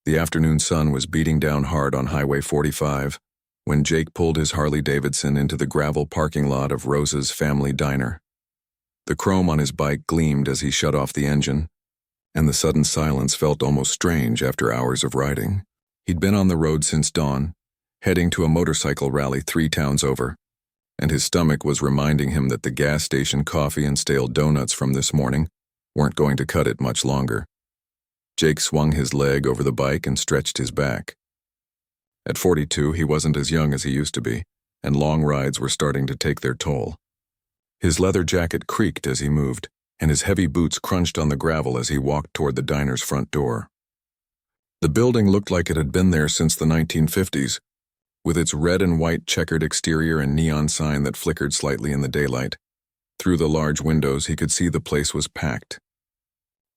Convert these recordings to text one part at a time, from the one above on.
The afternoon sun was beating down hard on Highway 45 when Jake pulled his Harley-Davidson into the gravel parking lot of Rosa's family diner. The chrome on his bike gleamed as he shut off the engine, and the sudden silence felt almost strange after hours of riding. He'd been on the road since dawn, heading to a motorcycle rally 3 towns over, and his stomach was reminding him that the gas station coffee and stale donuts from this morning weren't going to cut it much longer. Jake swung his leg over the bike and stretched his back. At 42, he wasn't as young as he used to be, and long rides were starting to take their toll. His leather jacket creaked as he moved, and his heavy boots crunched on the gravel as he walked toward the diner's front door. The building looked like it had been there since the 1950s, with its red and white checkered exterior and neon sign that flickered slightly in the daylight. Through the large windows, he could see the place was packed.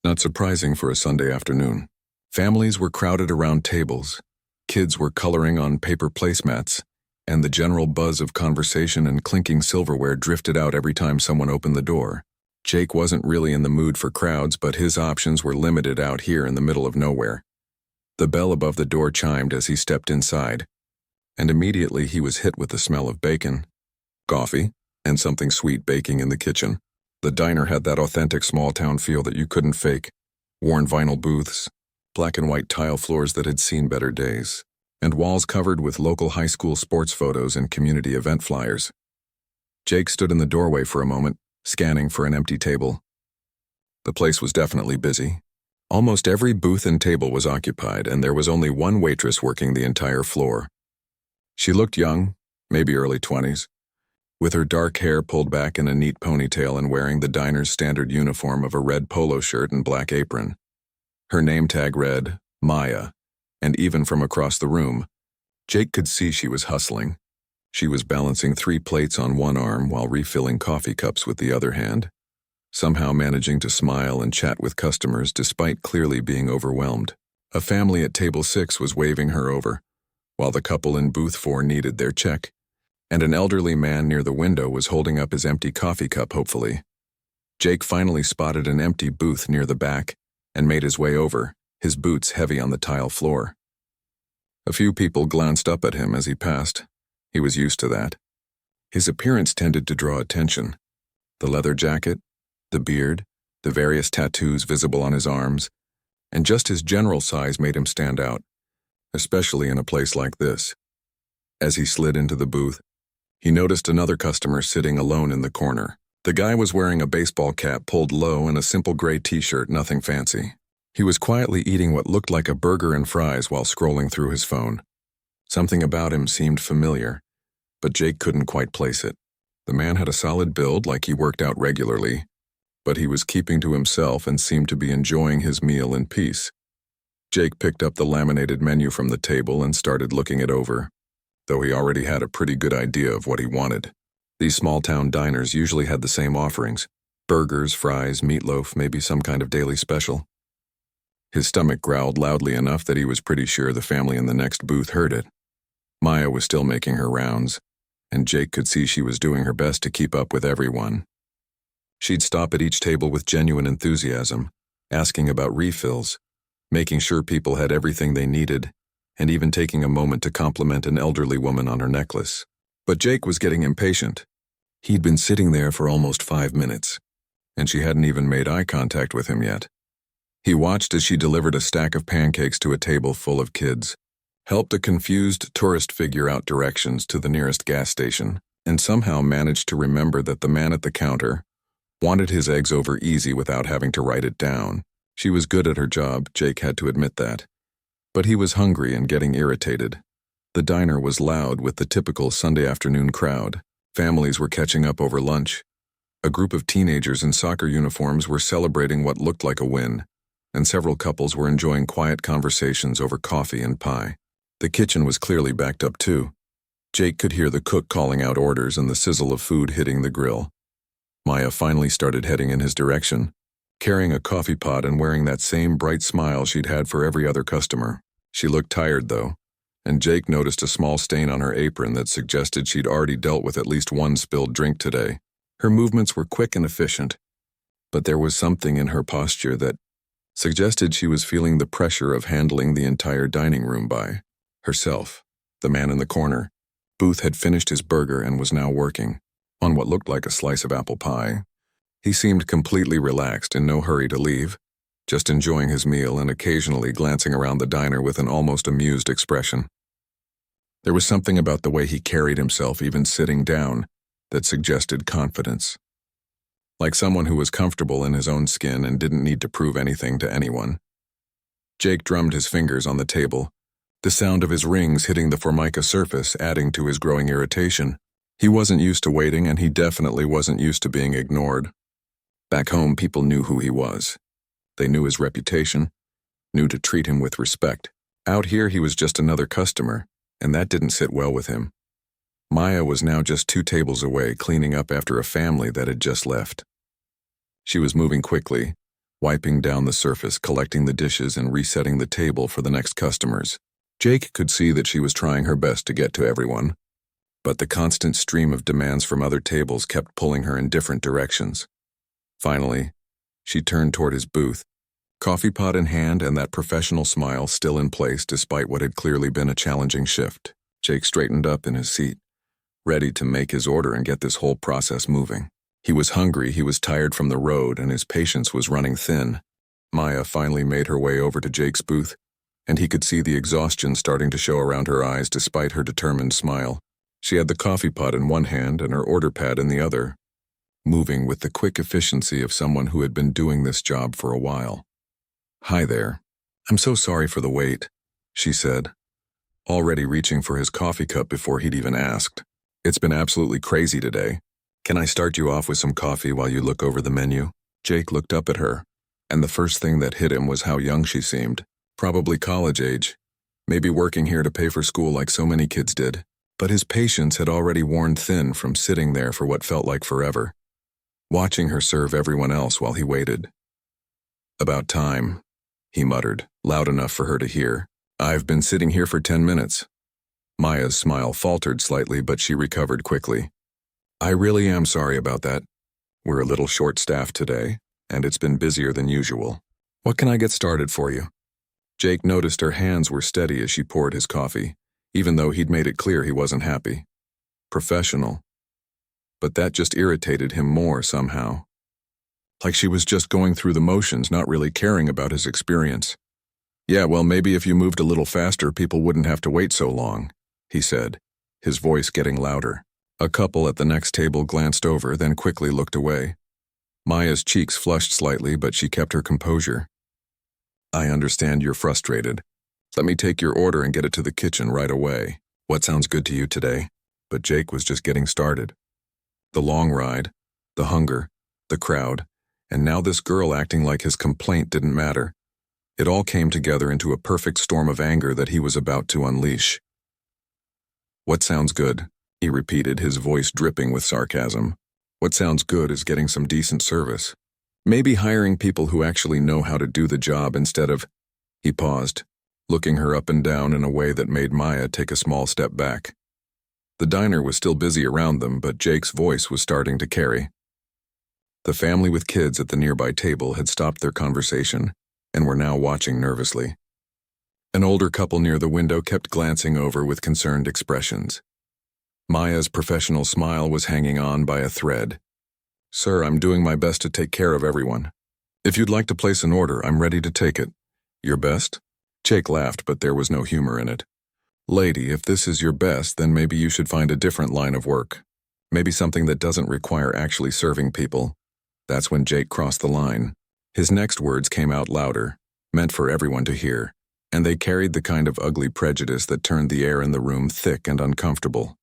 Not surprising for a Sunday afternoon. Families were crowded around tables, kids were coloring on paper placemats, and the general buzz of conversation and clinking silverware drifted out every time someone opened the door. Jake wasn't really in the mood for crowds, but his options were limited out here in the middle of nowhere. The bell above the door chimed as he stepped inside, and immediately he was hit with the smell of bacon, coffee, and something sweet baking in the kitchen. The diner had that authentic small-town feel that you couldn't fake. Worn vinyl booths, black and white tile floors that had seen better days, and walls covered with local high school sports photos and community event flyers. Jake stood in the doorway for a moment, scanning for an empty table. The place was definitely busy. Almost every booth and table was occupied, and there was only one waitress working the entire floor. She looked young, maybe early 20s, with her dark hair pulled back in a neat ponytail and wearing the diner's standard uniform of a red polo shirt and black apron. Her name tag read, Maya, and even from across the room, Jake could see she was hustling. She was balancing 3 plates on one arm while refilling coffee cups with the other hand, somehow managing to smile and chat with customers despite clearly being overwhelmed. A family at table 6 was waving her over, while the couple in booth 4 needed their check, and an elderly man near the window was holding up his empty coffee cup hopefully. Jake finally spotted an empty booth near the back and made his way over, his boots heavy on the tile floor. A few people glanced up at him as he passed. He was used to that. His appearance tended to draw attention. The leather jacket, the beard, the various tattoos visible on his arms, and just his general size made him stand out, especially in a place like this. As he slid into the booth, he noticed another customer sitting alone in the corner. The guy was wearing a baseball cap pulled low and a simple gray t-shirt, nothing fancy. He was quietly eating what looked like a burger and fries while scrolling through his phone. Something about him seemed familiar, but Jake couldn't quite place it. The man had a solid build, like he worked out regularly, but he was keeping to himself and seemed to be enjoying his meal in peace. Jake picked up the laminated menu from the table and started looking it over, though he already had a pretty good idea of what he wanted. These small-town diners usually had the same offerings: burgers, fries, meatloaf, maybe some kind of daily special. His stomach growled loudly enough that he was pretty sure the family in the next booth heard it. Maya was still making her rounds, and Jake could see she was doing her best to keep up with everyone. She'd stop at each table with genuine enthusiasm, asking about refills, making sure people had everything they needed, and even taking a moment to compliment an elderly woman on her necklace. But Jake was getting impatient. He'd been sitting there for almost 5 minutes, and she hadn't even made eye contact with him yet. He watched as she delivered a stack of pancakes to a table full of kids, helped a confused tourist figure out directions to the nearest gas station, and somehow managed to remember that the man at the counter wanted his eggs over easy without having to write it down. She was good at her job, Jake had to admit that. But he was hungry and getting irritated. The diner was loud with the typical Sunday afternoon crowd. Families were catching up over lunch. A group of teenagers in soccer uniforms were celebrating what looked like a win, and several couples were enjoying quiet conversations over coffee and pie. The kitchen was clearly backed up too. Jake could hear the cook calling out orders and the sizzle of food hitting the grill. Maya finally started heading in his direction, carrying a coffee pot and wearing that same bright smile she'd had for every other customer. She looked tired, though, and Jake noticed a small stain on her apron that suggested she'd already dealt with at least one spilled drink today. Her movements were quick and efficient, but there was something in her posture that suggested she was feeling the pressure of handling the entire dining room by herself. The man in the corner booth had finished his burger and was now working on what looked like a slice of apple pie. He seemed completely relaxed, in no hurry to leave, just enjoying his meal and occasionally glancing around the diner with an almost amused expression. There was something about the way he carried himself, even sitting down, that suggested confidence. Like someone who was comfortable in his own skin and didn't need to prove anything to anyone. Jake drummed his fingers on the table, the sound of his rings hitting the formica surface adding to his growing irritation. He wasn't used to waiting, and he definitely wasn't used to being ignored. Back home, people knew who he was. They knew his reputation, knew to treat him with respect. Out here, he was just another customer, and that didn't sit well with him. Maya was now just 2 tables away, cleaning up after a family that had just left. She was moving quickly, wiping down the surface, collecting the dishes, and resetting the table for the next customers. Jake could see that she was trying her best to get to everyone, but the constant stream of demands from other tables kept pulling her in different directions. Finally, she turned toward his booth, coffee pot in hand and that professional smile still in place despite what had clearly been a challenging shift. Jake straightened up in his seat, ready to make his order and get this whole process moving. He was hungry, he was tired from the road, and his patience was running thin. Maya finally made her way over to Jake's booth, and he could see the exhaustion starting to show around her eyes despite her determined smile. She had the coffee pot in one hand and her order pad in the other, moving with the quick efficiency of someone who had been doing this job for a while. "Hi there. I'm so sorry for the wait," she said, already reaching for his coffee cup before he'd even asked. "It's been absolutely crazy today. Can I start you off with some coffee while you look over the menu?" Jake looked up at her, and the first thing that hit him was how young she seemed. Probably college age, maybe working here to pay for school like so many kids did. But his patience had already worn thin from sitting there for what felt like forever, watching her serve everyone else while he waited. "About time," he muttered, loud enough for her to hear. "I've been sitting here for 10 minutes. Maya's smile faltered slightly, but she recovered quickly. "I really am sorry about that. We're a little short-staffed today, and it's been busier than usual. What can I get started for you?" Jake noticed her hands were steady as she poured his coffee, even though he'd made it clear he wasn't happy. Professional. But that just irritated him more somehow. Like she was just going through the motions, not really caring about his experience. "Yeah, well, maybe if you moved a little faster, people wouldn't have to wait so long," he said, his voice getting louder. A couple at the next table glanced over, then quickly looked away. Maya's cheeks flushed slightly, but she kept her composure. "I understand you're frustrated. Let me take your order and get it to the kitchen right away. What sounds good to you today?" But Jake was just getting started. The long ride, the hunger, the crowd, and now this girl acting like his complaint didn't matter. It all came together into a perfect storm of anger that he was about to unleash. "What sounds good?" he repeated, his voice dripping with sarcasm. "What sounds good is getting some decent service. Maybe hiring people who actually know how to do the job instead of—" He paused, looking her up and down in a way that made Maya take a small step back. The diner was still busy around them, but Jake's voice was starting to carry. The family with kids at the nearby table had stopped their conversation and were now watching nervously. An older couple near the window kept glancing over with concerned expressions. Maya's professional smile was hanging on by a thread. "Sir, I'm doing my best to take care of everyone. If you'd like to place an order, I'm ready to take it." "Your best?" Jake laughed, but there was no humor in it. "Lady, if this is your best, then maybe you should find a different line of work. Maybe something that doesn't require actually serving people." That's when Jake crossed the line. His next words came out louder, meant for everyone to hear, and they carried the kind of ugly prejudice that turned the air in the room thick and uncomfortable.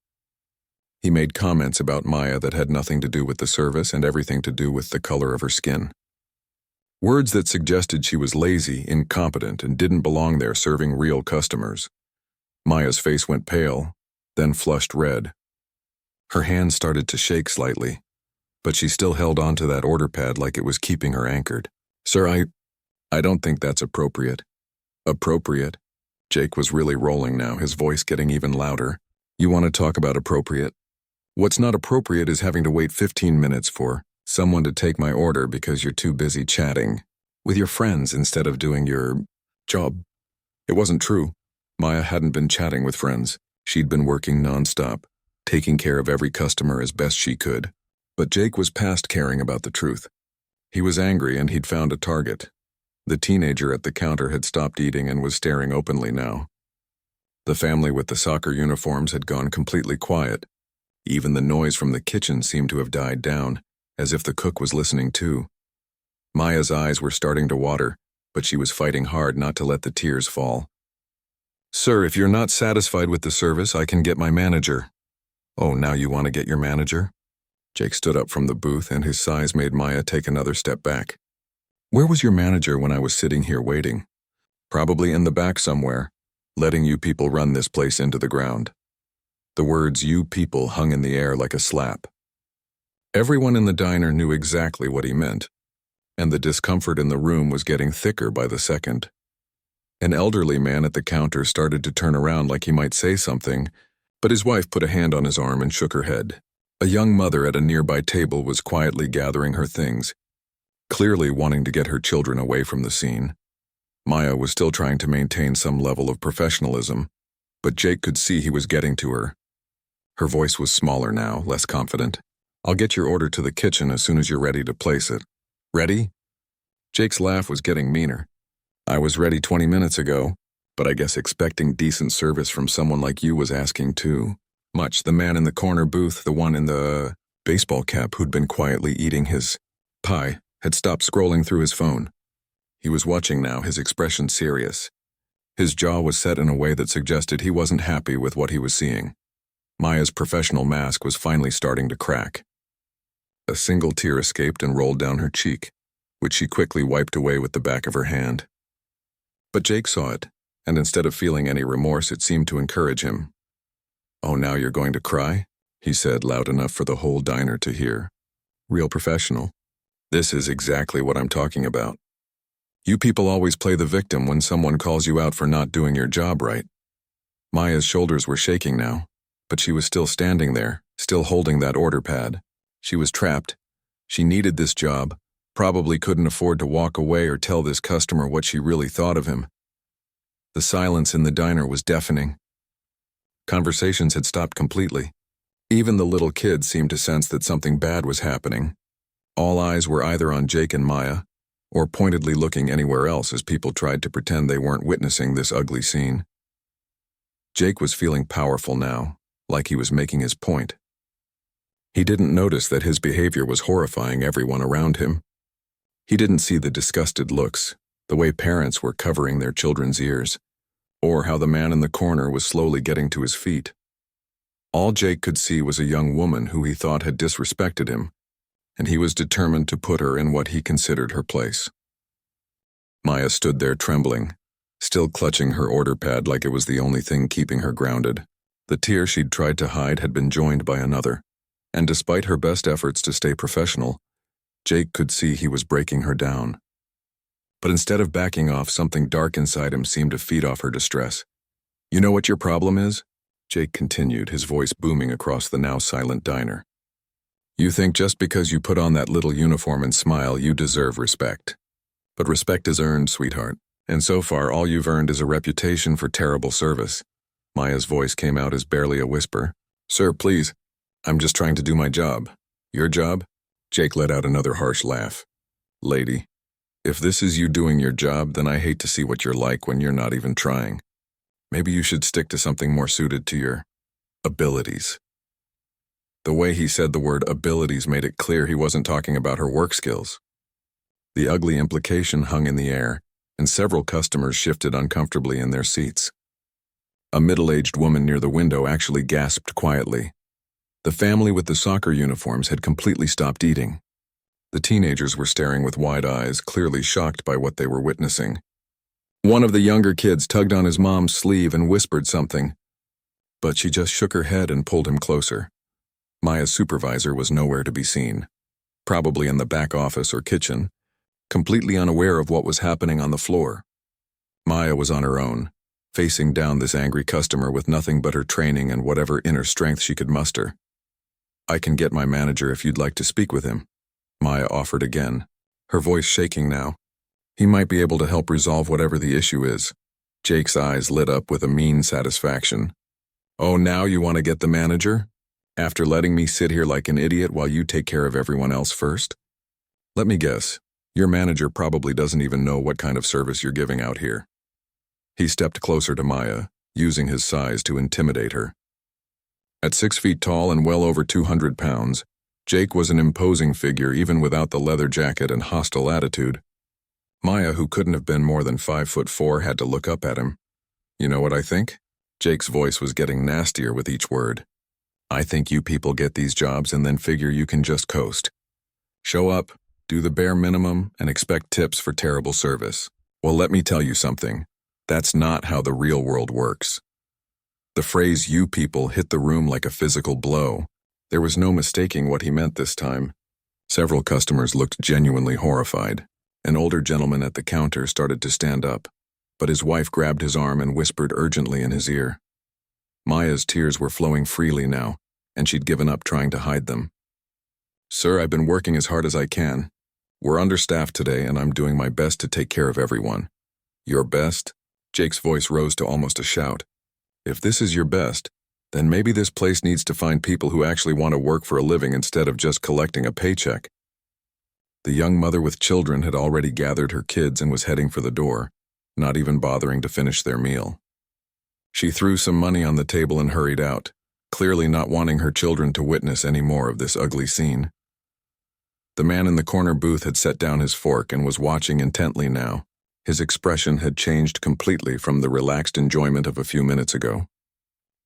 He made comments about Maya that had nothing to do with the service and everything to do with the color of her skin. Words that suggested she was lazy, incompetent, and didn't belong there serving real customers. Maya's face went pale, then flushed red. Her hand started to shake slightly, but she still held onto that order pad like it was keeping her anchored. "Sir, I don't think that's appropriate." "Appropriate?" Jake was really rolling now, his voice getting even louder. "You want to talk about appropriate? What's not appropriate is having to wait 15 minutes for someone to take my order because you're too busy chatting." with your friends instead of doing your job. It wasn't true. Maya hadn't been chatting with friends. She'd been working nonstop, taking care of every customer as best she could. But Jake was past caring about the truth. He was angry and he'd found a target. The teenager at the counter had stopped eating and was staring openly now. The family with the soccer uniforms had gone completely quiet. Even the noise from the kitchen seemed to have died down, as if the cook was listening too. Maya's eyes were starting to water, but she was fighting hard not to let the tears fall. "Sir, if you're not satisfied with the service, I can get my manager." "Oh, now you want to get your manager?" Jake stood up from the booth and his sighs made Maya take another step back. "Where was your manager when I was sitting here waiting?" "Probably in the back somewhere, letting you people run this place into the ground." The words "you people" hung in the air like a slap. Everyone in the diner knew exactly what he meant, and the discomfort in the room was getting thicker by the second. An elderly man at the counter started to turn around like he might say something, but his wife put a hand on his arm and shook her head. A young mother at a nearby table was quietly gathering her things, clearly wanting to get her children away from the scene. Maya was still trying to maintain some level of professionalism, but Jake could see he was getting to her. Her voice was smaller now, less confident. "I'll get your order to the kitchen as soon as you're ready to place it." "Ready?" Jake's laugh was getting meaner. "I was ready 20 minutes ago, but I guess expecting decent service from someone like you was asking too much." The man in the corner booth, the one in the baseball cap who'd been quietly eating his pie, had stopped scrolling through his phone. He was watching now, his expression serious. His jaw was set in a way that suggested he wasn't happy with what he was seeing. Maya's professional mask was finally starting to crack. A single tear escaped and rolled down her cheek, which she quickly wiped away with the back of her hand. But Jake saw it, and instead of feeling any remorse, it seemed to encourage him. "Oh, now you're going to cry?" he said, loud enough for the whole diner to hear. "Real professional. This is exactly what I'm talking about. You people always play the victim when someone calls you out for not doing your job right." Maya's shoulders were shaking now, but she was still standing there, still holding that order pad. She was trapped. She needed this job, probably couldn't afford to walk away or tell this customer what she really thought of him. The silence in the diner was deafening. Conversations had stopped completely. Even the little kids seemed to sense that something bad was happening. All eyes were either on Jake and Maya, or pointedly looking anywhere else as people tried to pretend they weren't witnessing this ugly scene. Jake was feeling powerful now, like he was making his point. He didn't notice that his behavior was horrifying everyone around him. He didn't see the disgusted looks, the way parents were covering their children's ears, or how the man in the corner was slowly getting to his feet. All Jake could see was a young woman who he thought had disrespected him, and he was determined to put her in what he considered her place. Maya stood there trembling, still clutching her order pad like it was the only thing keeping her grounded. The tear she'd tried to hide had been joined by another, and despite her best efforts to stay professional, Jake could see he was breaking her down. But instead of backing off, something dark inside him seemed to feed off her distress. "You know what your problem is?" Jake continued, his voice booming across the now silent diner. "You think just because you put on that little uniform and smile, you deserve respect. But respect is earned, sweetheart, and so far all you've earned is a reputation for terrible service." Maya's voice came out as barely a whisper. "Sir, please, I'm just trying to do my job." "Your job?" Jake let out another harsh laugh. "Lady, if this is you doing your job, then I hate to see what you're like when you're not even trying. Maybe you should stick to something more suited to your abilities." The way he said the word abilities made it clear he wasn't talking about her work skills. The ugly implication hung in the air, and several customers shifted uncomfortably in their seats. A middle-aged woman near the window actually gasped quietly. The family with the soccer uniforms had completely stopped eating. The teenagers were staring with wide eyes, clearly shocked by what they were witnessing. One of the younger kids tugged on his mom's sleeve and whispered something, but she just shook her head and pulled him closer. Maya's supervisor was nowhere to be seen, probably in the back office or kitchen, completely unaware of what was happening on the floor. Maya was on her own, facing down this angry customer with nothing but her training and whatever inner strength she could muster. "I can get my manager if you'd like to speak with him," Maya offered again, her voice shaking now. He might be able to help resolve whatever the issue is. Jake's eyes lit up with a mean satisfaction. Oh, now you want to get the manager? After letting me sit here like an idiot while you take care of everyone else first? Let me guess, your manager probably doesn't even know what kind of service you're giving out here. He stepped closer to Maya, using his size to intimidate her. At 6 feet tall and well over 200 pounds, Jake was an imposing figure even without the leather jacket and hostile attitude. Maya, who couldn't have been more than 5'4", had to look up at him. You know what I think? Jake's voice was getting nastier with each word. I think you people get these jobs and then figure you can just coast. Show up, do the bare minimum, and expect tips for terrible service. Well, let me tell you something. That's not how the real world works. The phrase "you people" hit the room like a physical blow. There was no mistaking what he meant this time. Several customers looked genuinely horrified. An older gentleman at the counter started to stand up, but his wife grabbed his arm and whispered urgently in his ear. Maya's tears were flowing freely now, and she'd given up trying to hide them. Sir, I've been working as hard as I can. We're understaffed today, and I'm doing my best to take care of everyone. Your best? Jake's voice rose to almost a shout. If this is your best, then maybe this place needs to find people who actually want to work for a living instead of just collecting a paycheck. The young mother with children had already gathered her kids and was heading for the door, not even bothering to finish their meal. She threw some money on the table and hurried out, clearly not wanting her children to witness any more of this ugly scene. The man in the corner booth had set down his fork and was watching intently now. His expression had changed completely from the relaxed enjoyment of a few minutes ago.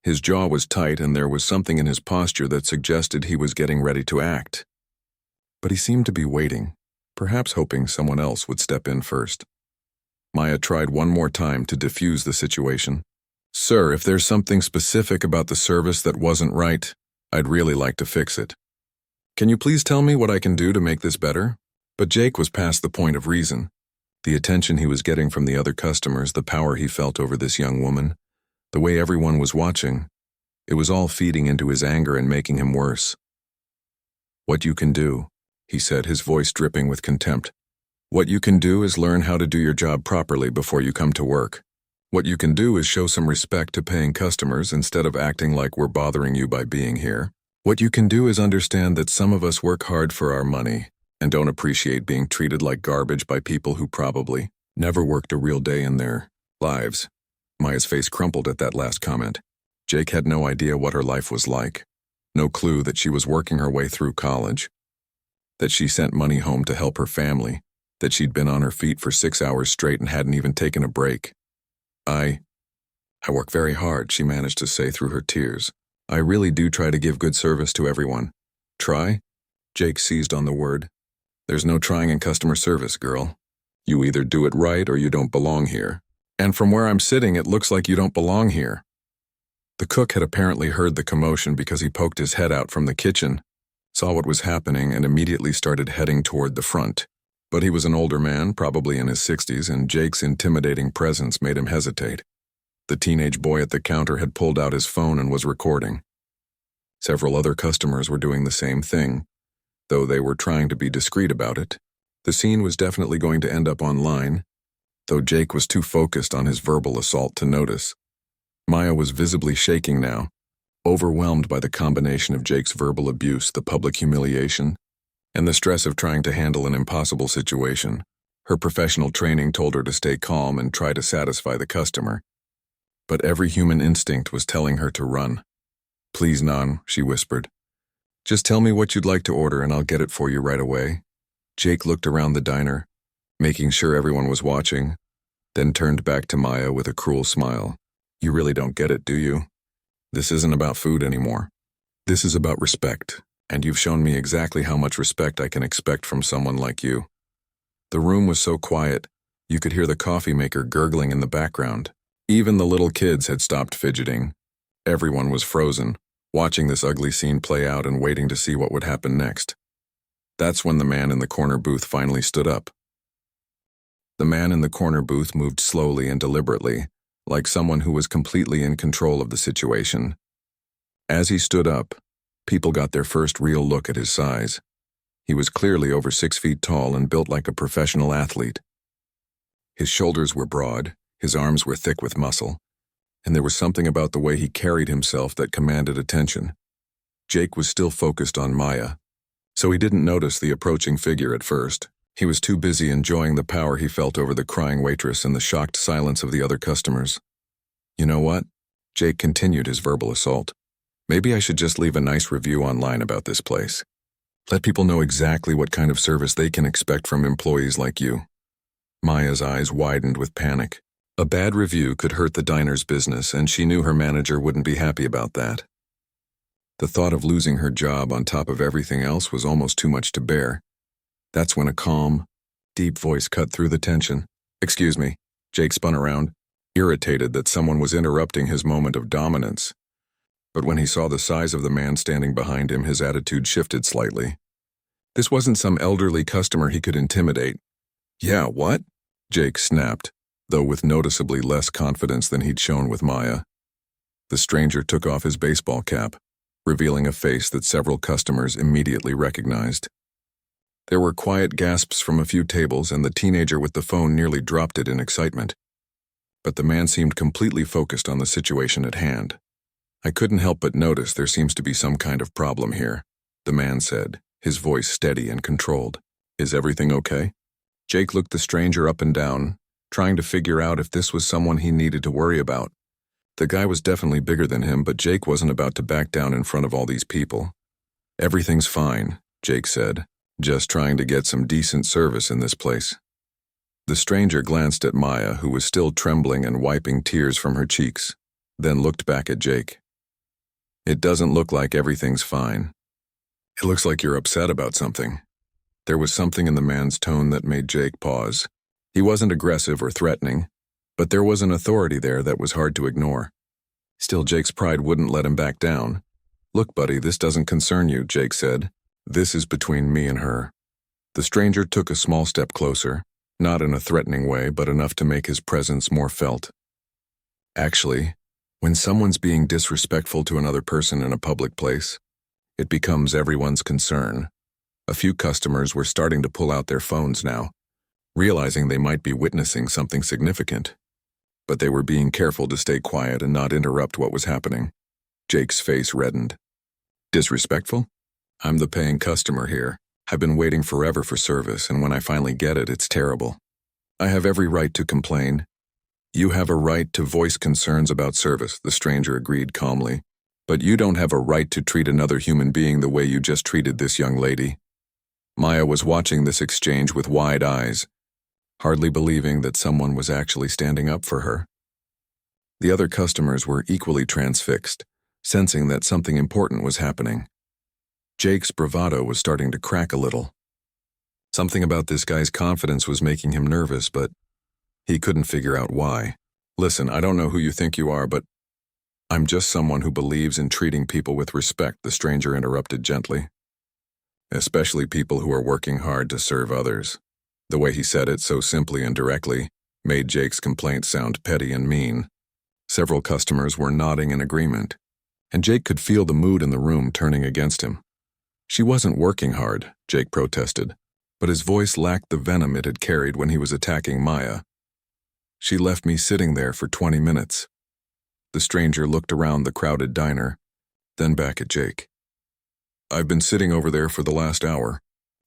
His jaw was tight and there was something in his posture that suggested he was getting ready to act. But he seemed to be waiting, perhaps hoping someone else would step in first. Maya tried one more time to diffuse the situation. Sir, if there's something specific about the service that wasn't right, I'd really like to fix it. Can you please tell me what I can do to make this better? But Jake was past the point of reason. The attention he was getting from the other customers, the power he felt over this young woman, the way everyone was watching, it was all feeding into his anger and making him worse. What you can do, he said, his voice dripping with contempt. What you can do is learn how to do your job properly before you come to work. What you can do is show some respect to paying customers instead of acting like we're bothering you by being here. What you can do is understand that some of us work hard for our money and don't appreciate being treated like garbage by people who probably never worked a real day in their lives. Maya's face crumpled at that last comment. Jake had no idea what her life was like. No clue that she was working her way through college. That she sent money home to help her family. That she'd been on her feet for 6 hours straight and hadn't even taken a break. I work very hard, she managed to say through her tears. I really do try to give good service to everyone. Try? Jake seized on the word. There's no trying in customer service, girl. You either do it right or you don't belong here. And from where I'm sitting, it looks like you don't belong here. The cook had apparently heard the commotion because he poked his head out from the kitchen, saw what was happening, and immediately started heading toward the front. But he was an older man, probably in his 60s, and Jake's intimidating presence made him hesitate. The teenage boy at the counter had pulled out his phone and was recording. Several other customers were doing the same thing, though they were trying to be discreet about it. The scene was definitely going to end up online, though Jake was too focused on his verbal assault to notice. Maya was visibly shaking now, overwhelmed by the combination of Jake's verbal abuse, the public humiliation, and the stress of trying to handle an impossible situation. Her professional training told her to stay calm and try to satisfy the customer. But every human instinct was telling her to run. Please, Nan, she whispered. Just tell me what you'd like to order and I'll get it for you right away. Jake looked around the diner, making sure everyone was watching, then turned back to Maya with a cruel smile. You really don't get it, do you? This isn't about food anymore. This is about respect. And you've shown me exactly how much respect I can expect from someone like you. The room was so quiet, you could hear the coffee maker gurgling in the background. Even the little kids had stopped fidgeting. Everyone was frozen, watching this ugly scene play out and waiting to see what would happen next. That's when the man in the corner booth finally stood up. The man in the corner booth moved slowly and deliberately, like someone who was completely in control of the situation. As he stood up, people got their first real look at his size. He was clearly over 6 feet tall and built like a professional athlete. His shoulders were broad, his arms were thick with muscle, and there was something about the way he carried himself that commanded attention. Jake was still focused on Maya, so he didn't notice the approaching figure at first. He was too busy enjoying the power he felt over the crying waitress and the shocked silence of the other customers. You know what? Jake continued his verbal assault. Maybe I should just leave a nice review online about this place. Let people know exactly what kind of service they can expect from employees like you. Maya's eyes widened with panic. A bad review could hurt the diner's business, and she knew her manager wouldn't be happy about that. The thought of losing her job on top of everything else was almost too much to bear. That's when a calm, deep voice cut through the tension. "Excuse me." Jake spun around, irritated that someone was interrupting his moment of dominance. But when he saw the size of the man standing behind him, his attitude shifted slightly. This wasn't some elderly customer he could intimidate. "Yeah, what?" Jake snapped, though with noticeably less confidence than he'd shown with Maya. The stranger took off his baseball cap, revealing a face that several customers immediately recognized. There were quiet gasps from a few tables, and the teenager with the phone nearly dropped it in excitement. But the man seemed completely focused on the situation at hand. "I couldn't help but notice there seems to be some kind of problem here," the man said, his voice steady and controlled. "Is everything okay?" Jake looked the stranger up and down, trying to figure out if this was someone he needed to worry about. The guy was definitely bigger than him, but Jake wasn't about to back down in front of all these people. "Everything's fine," Jake said, "just trying to get some decent service in this place." The stranger glanced at Maya, who was still trembling and wiping tears from her cheeks, then looked back at Jake. "It doesn't look like everything's fine. It looks like you're upset about something." There was something in the man's tone that made Jake pause. He wasn't aggressive or threatening, but there was an authority there that was hard to ignore. Still, Jake's pride wouldn't let him back down. "Look, buddy, this doesn't concern you," Jake said. "This is between me and her." The stranger took a small step closer, not in a threatening way, but enough to make his presence more felt. "Actually, when someone's being disrespectful to another person in a public place, it becomes everyone's concern." A few customers were starting to pull out their phones now, realizing they might be witnessing something significant. But they were being careful to stay quiet and not interrupt what was happening. Jake's face reddened. "Disrespectful? I'm the paying customer here. I've been waiting forever for service, and when I finally get it, it's terrible. I have every right to complain." "You have a right to voice concerns about service," the stranger agreed calmly. "But you don't have a right to treat another human being the way you just treated this young lady." Maya was watching this exchange with wide eyes, hardly believing that someone was actually standing up for her. The other customers were equally transfixed, sensing that something important was happening. Jake's bravado was starting to crack a little. Something about this guy's confidence was making him nervous, but he couldn't figure out why. "Listen, I don't know who you think you are, but I'm just someone who believes in treating people with respect," the stranger interrupted gently. "Especially people who are working hard to serve others." The way he said it so simply and directly made Jake's complaint sound petty and mean. Several customers were nodding in agreement, and Jake could feel the mood in the room turning against him. "She wasn't working hard," Jake protested, but his voice lacked the venom it had carried when he was attacking Maya. "She left me sitting there for 20 minutes. The stranger looked around the crowded diner, then back at Jake. "I've been sitting over there for the last hour,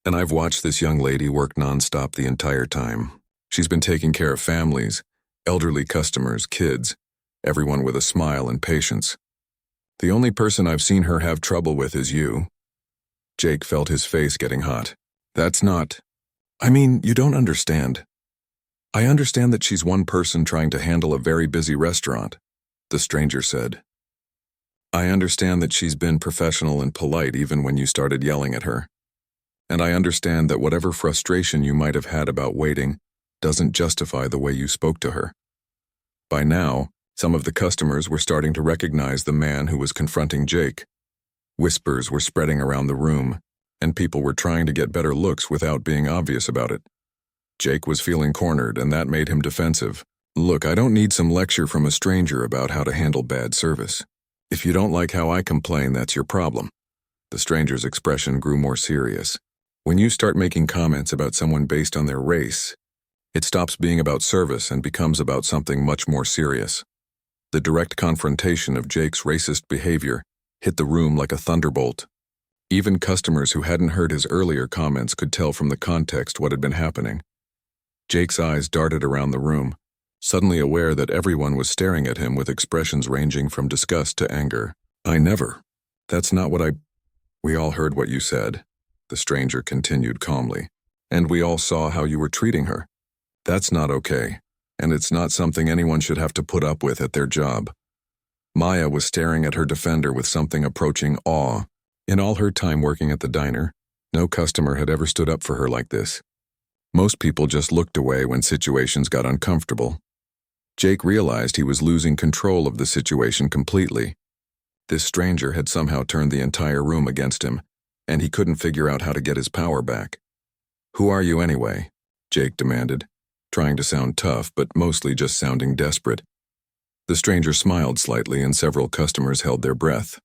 and I've watched this young lady work nonstop the entire time. She's been taking care of families, elderly customers, kids, everyone with a smile and patience. The only person I've seen her have trouble with is you." Jake felt his face getting hot. "That's not... you don't understand. I understand that she's one person trying to handle a very busy restaurant," the stranger said. "I understand that she's been professional and polite even when you started yelling at her. And I understand that whatever frustration you might have had about waiting doesn't justify the way you spoke to her." By now, some of the customers were starting to recognize the man who was confronting Jake. Whispers were spreading around the room, and people were trying to get better looks without being obvious about it. Jake was feeling cornered, and that made him defensive. "Look, I don't need some lecture from a stranger about how to handle bad service. If you don't like how I complain, that's your problem." The stranger's expression grew more serious. "When you start making comments about someone based on their race, It stops being about service and becomes about something much more serious. The direct confrontation of Jake's racist behavior hit the room like a thunderbolt. Even customers who hadn't heard his earlier comments could tell from the context what had been happening. Jake's eyes darted around the room, suddenly aware that everyone was staring at him with expressions ranging from disgust to anger. That's not what We all heard what you said, the stranger continued calmly. And we all saw how you were treating her. That's not okay, and it's not something anyone should have to put up with at their job. Maya was staring at her defender with something approaching awe. In all her time working at the diner, no customer had ever stood up for her like this. Most people just looked away when situations got uncomfortable. Jake realized he was losing control of the situation completely. This stranger had somehow turned the entire room against him, and he couldn't figure out how to get his power back. "Who are you anyway?" Jake demanded, trying to sound tough but mostly just sounding desperate. The stranger smiled slightly and several customers held their breath.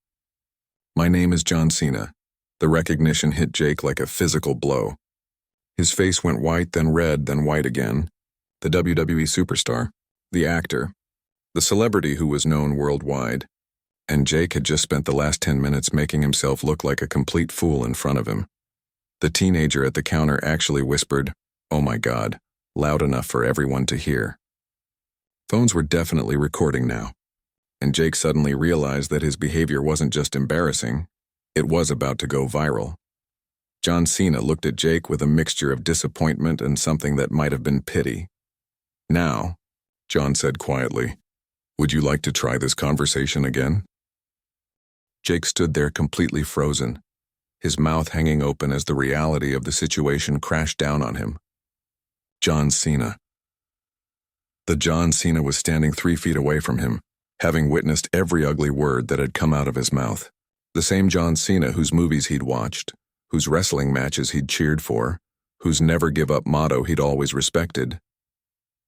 "My name is John Cena." The recognition hit Jake like a physical blow. His face went white, then red, then white again. The WWE superstar, the actor, the celebrity who was known worldwide. And Jake had just spent the last 10 minutes making himself look like a complete fool in front of him. The teenager at the counter actually whispered, "Oh my God," loud enough for everyone to hear. Phones were definitely recording now, and Jake suddenly realized that his behavior wasn't just embarrassing, it was about to go viral. John Cena looked at Jake with a mixture of disappointment and something that might have been pity. "Now," John said quietly, "would you like to try this conversation again?" Jake stood there completely frozen, his mouth hanging open as the reality of the situation crashed down on him. John Cena. The John Cena was standing 3 feet away from him, having witnessed every ugly word that had come out of his mouth. The same John Cena whose movies he'd watched, whose wrestling matches he'd cheered for, whose never give up motto he'd always respected.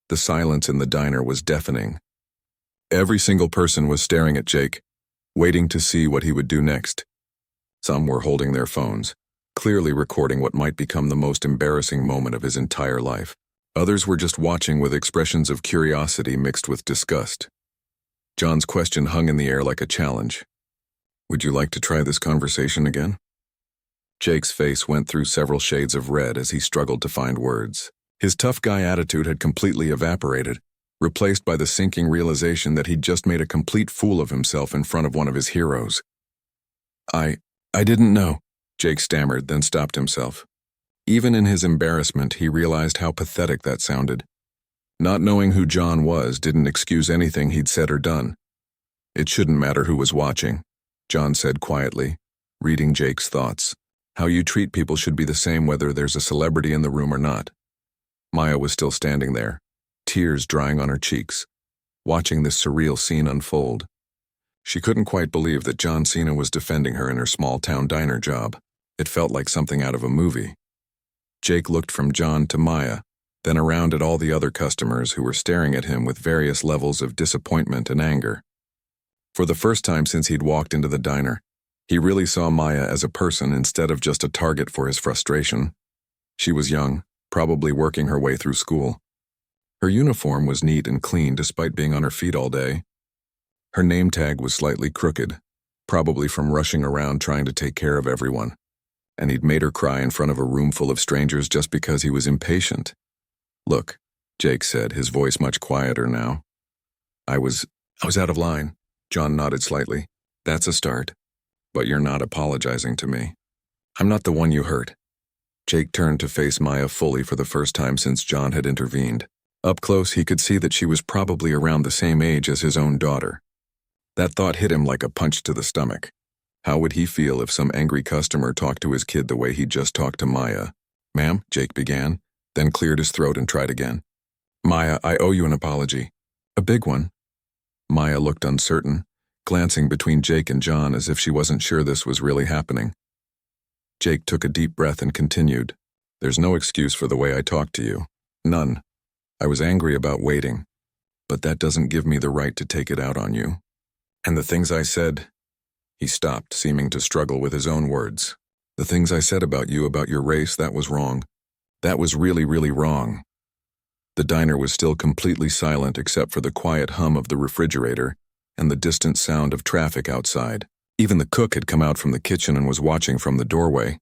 The silence in the diner was deafening. Every single person was staring at Jake, waiting to see what he would do next. Some were holding their phones, clearly recording what might become the most embarrassing moment of his entire life. Others were just watching with expressions of curiosity mixed with disgust. John's question hung in the air like a challenge. "Would you like to try this conversation again?" Jake's face went through several shades of red as he struggled to find words. His tough guy attitude had completely evaporated, replaced by the sinking realization that he'd just made a complete fool of himself in front of one of his heroes. I didn't know," Jake stammered, then stopped himself. Even in his embarrassment, he realized how pathetic that sounded. Not knowing who John was didn't excuse anything he'd said or done. "It shouldn't matter who was watching," John said quietly, reading Jake's thoughts. "How you treat people should be the same whether there's a celebrity in the room or not." Maya was still standing there, tears drying on her cheeks, watching this surreal scene unfold. She couldn't quite believe that John Cena was defending her in her small-town diner job. It felt like something out of a movie. Jake looked from John to Maya, then around at all the other customers who were staring at him with various levels of disappointment and anger. For the first time since he'd walked into the diner, he really saw Maya as a person instead of just a target for his frustration. She was young, probably working her way through school. Her uniform was neat and clean despite being on her feet all day. Her name tag was slightly crooked, probably from rushing around trying to take care of everyone. And he'd made her cry in front of a room full of strangers just because he was impatient. "Look," Jake said, his voice much quieter now. I was out of line." John nodded slightly. "That's a start. But you're not apologizing to me. I'm not the one you hurt." Jake turned to face Maya fully for the first time since John had intervened. Up close, he could see that she was probably around the same age as his own daughter. That thought hit him like a punch to the stomach. How would he feel if some angry customer talked to his kid the way he'd just talked to Maya? "Ma'am," Jake began, then cleared his throat and tried again. "Maya, I owe you an apology. A big one." Maya looked uncertain, glancing between Jake and John as if she wasn't sure this was really happening. Jake took a deep breath and continued. "There's no excuse for the way I talked to you. None. I was angry about waiting, but that doesn't give me the right to take it out on you. And the things I said..." He stopped, seeming to struggle with his own words. "The things I said about you, about your race, that was wrong. That was really, really wrong. The diner was still completely silent except for the quiet hum of the refrigerator and the distant sound of traffic outside. Even the cook had come out from the kitchen and was watching from the doorway.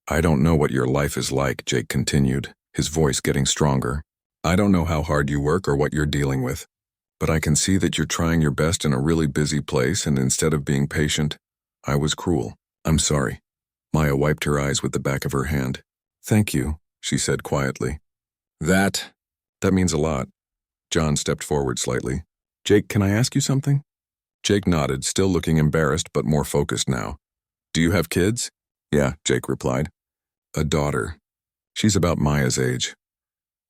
"I don't know what your life is like," Jake continued, his voice getting stronger. "I don't know how hard you work or what you're dealing with, but I can see that you're trying your best in a really busy place, and instead of being patient, I was cruel. I'm sorry." Maya wiped her eyes with the back of her hand. "Thank you," she said quietly. That means a lot." John stepped forward slightly. "Jake, can I ask you something?" Jake nodded, still looking embarrassed but more focused now. "Do you have kids?" "Yeah," Jake replied. "A daughter. She's about Maya's age.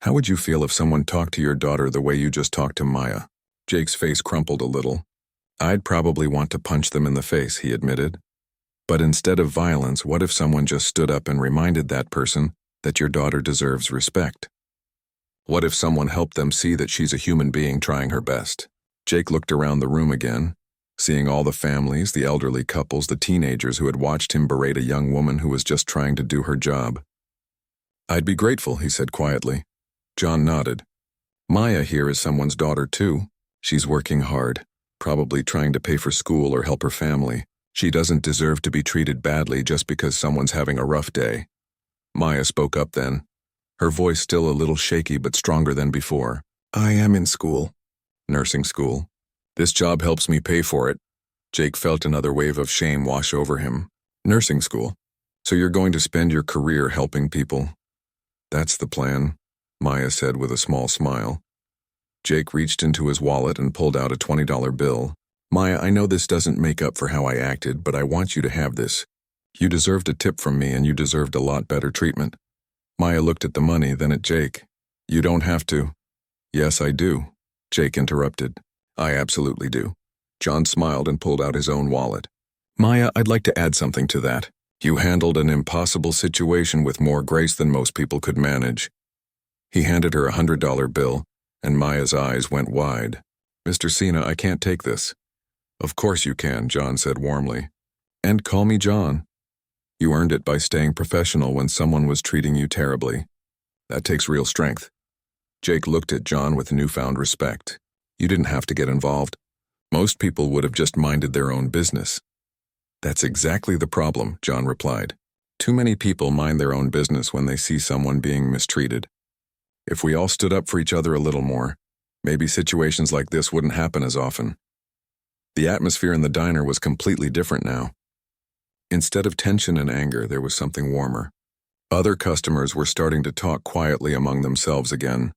How would you feel if someone talked to your daughter the way you just talked to Maya?" Jake's face crumpled a little. "I'd probably want to punch them in the face," he admitted. "But instead of violence, what if someone just stood up and reminded that person that your daughter deserves respect? What if someone helped them see that she's a human being trying her best?" Jake looked around the room again, seeing all the families, the elderly couples, the teenagers who had watched him berate a young woman who was just trying to do her job. "I'd be grateful," he said quietly. John nodded. "Maya here is someone's daughter too. She's working hard, probably trying to pay for school or help her family. She doesn't deserve to be treated badly just because someone's having a rough day." Maya spoke up then, her voice still a little shaky but stronger than before. "I am in school. Nursing school. This job helps me pay for it." Jake felt another wave of shame wash over him. "Nursing school? So you're going to spend your career helping people?" "That's the plan," Maya said with a small smile. Jake reached into his wallet and pulled out a $20 bill. "Maya, I know this doesn't make up for how I acted, but I want you to have this. You deserved a tip from me and you deserved a lot better treatment." Maya looked at the money, then at Jake. "You don't have to." "Yes, I do," Jake interrupted. "I absolutely do." John smiled and pulled out his own wallet. "Maya, I'd like to add something to that. You handled an impossible situation with more grace than most people could manage." He handed her a $100 bill, and Maya's eyes went wide. "Mr. Cena, I can't take this." "Of course you can," John said warmly. "And call me John. You earned it by staying professional when someone was treating you terribly. That takes real strength." Jake looked at John with newfound respect. "You didn't have to get involved. Most people would have just minded their own business." "That's exactly the problem," John replied. "Too many people mind their own business when they see someone being mistreated. If we all stood up for each other a little more, maybe situations like this wouldn't happen as often." The atmosphere in the diner was completely different now. Instead of tension and anger, there was something warmer. Other customers were starting to talk quietly among themselves again,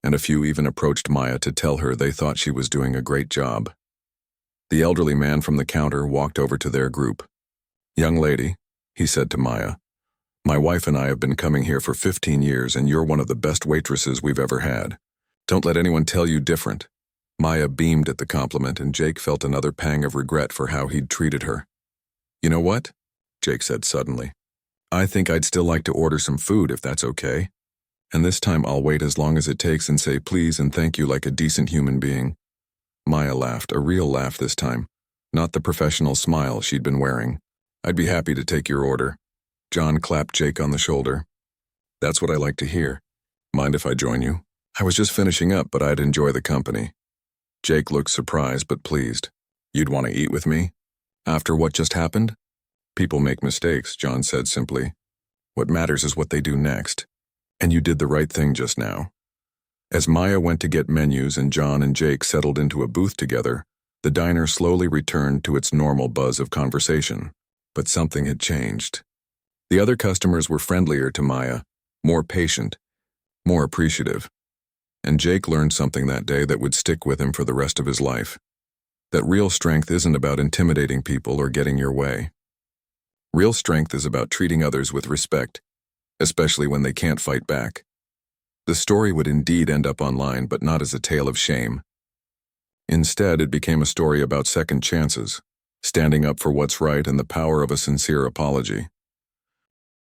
and a few even approached Maya to tell her they thought she was doing a great job. The elderly man from the counter walked over to their group. "Young lady," he said to Maya, "my wife and I have been coming here for 15 years and you're one of the best waitresses we've ever had. Don't let anyone tell you different." Maya beamed at the compliment and Jake felt another pang of regret for how he'd treated her. "You know what?" Jake said suddenly. "I think I'd still like to order some food if that's okay. And this time I'll wait as long as it takes and say please and thank you like a decent human being." Maya laughed, a real laugh this time, not the professional smile she'd been wearing. "I'd be happy to take your order." John clapped Jake on the shoulder. "That's what I like to hear. Mind if I join you? I was just finishing up, but I'd enjoy the company." Jake looked surprised but pleased. "You'd want to eat with me? After what just happened?" "People make mistakes," John said simply. "What matters is what they do next. And you did the right thing just now." As Maya went to get menus and John and Jake settled into a booth together, the diner slowly returned to its normal buzz of conversation. But something had changed. The other customers were friendlier to Maya, more patient, more appreciative. And Jake learned something that day that would stick with him for the rest of his life. That real strength isn't about intimidating people or getting your way. Real strength is about treating others with respect, especially when they can't fight back. The story would indeed end up online, but not as a tale of shame. Instead, it became a story about second chances, standing up for what's right and the power of a sincere apology.